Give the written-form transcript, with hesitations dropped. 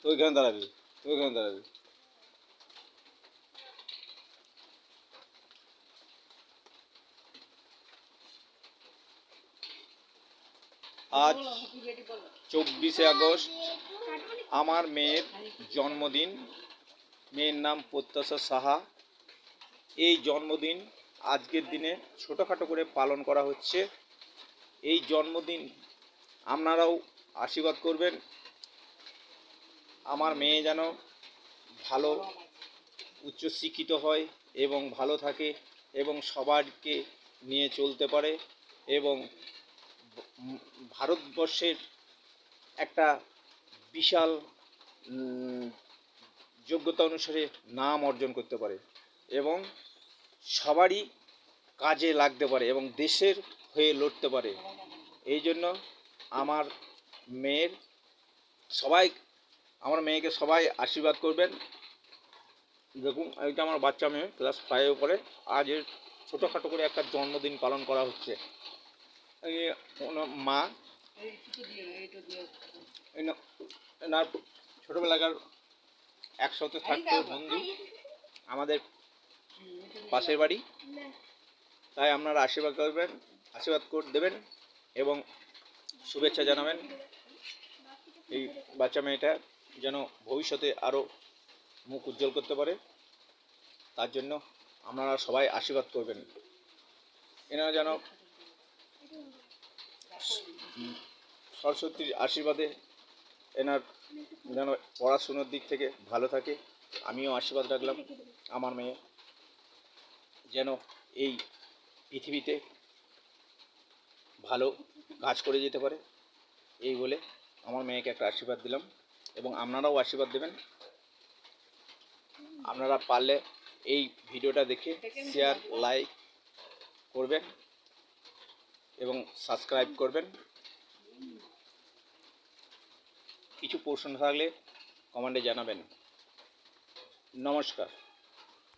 তুই এখানে দাঁড়াবি, তুই এখানে দাঁড়াবি। আজ 24শে আগস্ট, আমার মেয়ের জন্মদিন। মেয়ের নাম প্রত্যাশা সাহা। এই জন্মদিন আজকের দিনে ছোটোখাটো করে পালন করা হচ্ছে। এই জন্মদিন আপনারাও আশীর্বাদ করবেন, আমার মেয়ে যেন ভালো উচ্চশিক্ষিত হয় এবং ভালো থাকে এবং সবাইকে নিয়ে চলতে পারে এবং ভারতবর্ষের একটা বিশাল যোগ্যতা অনুসারে নাম অর্জন করতে পারে এবং সবারই কাজে লাগতে পারে এবং দেশের হয়ে লড়তে পারে। এই জন্য আমার মেয়েকে সবাই আশীর্বাদ করবেন। দেখুন, এইটা আমার বাচ্চা মেয়ে, ক্লাস 5-এ পড়ে। আজ এর ছোটোখাটো করে একটা জন্মদিন পালন করা হচ্ছে। মা এনার ছোটোবেলাকার একসাথে থাকতো বন্ধু, আমাদের পাশের বাড়ি। তাই আপনারা আশীর্বাদ দেবেন এবং শুভেচ্ছা জানাবেন। এই বাচ্চা মেয়েটা যেন ভবিষ্যতে আরও মুখ উজ্জ্বল করতে পারে, তার জন্য আপনারা সবাই আশীর্বাদ করবেন। এনারা যেন সরস্বতীর আশীর্বাদে এনার যেন পড়াশুনোর দিক থেকে ভালো থাকে। আমিও আশীর্বাদ রাখলাম আমার মেয়ে যেন এই পৃথিবীতে ভালো কাজ করে যেতে পারে। এই বলে আমার মেয়েকে একটা আশীর্বাদ দিলাম এবং আপনারাও আশীর্বাদ দেবেন। আপনারা পারলে এই ভিডিওটা দেখে শেয়ার, লাইক করবেন এবং সাবস্ক্রাইব করবেন। কিছু প্রশ্ন থাকলে কমেন্টে জানাবেন। নমস্কার।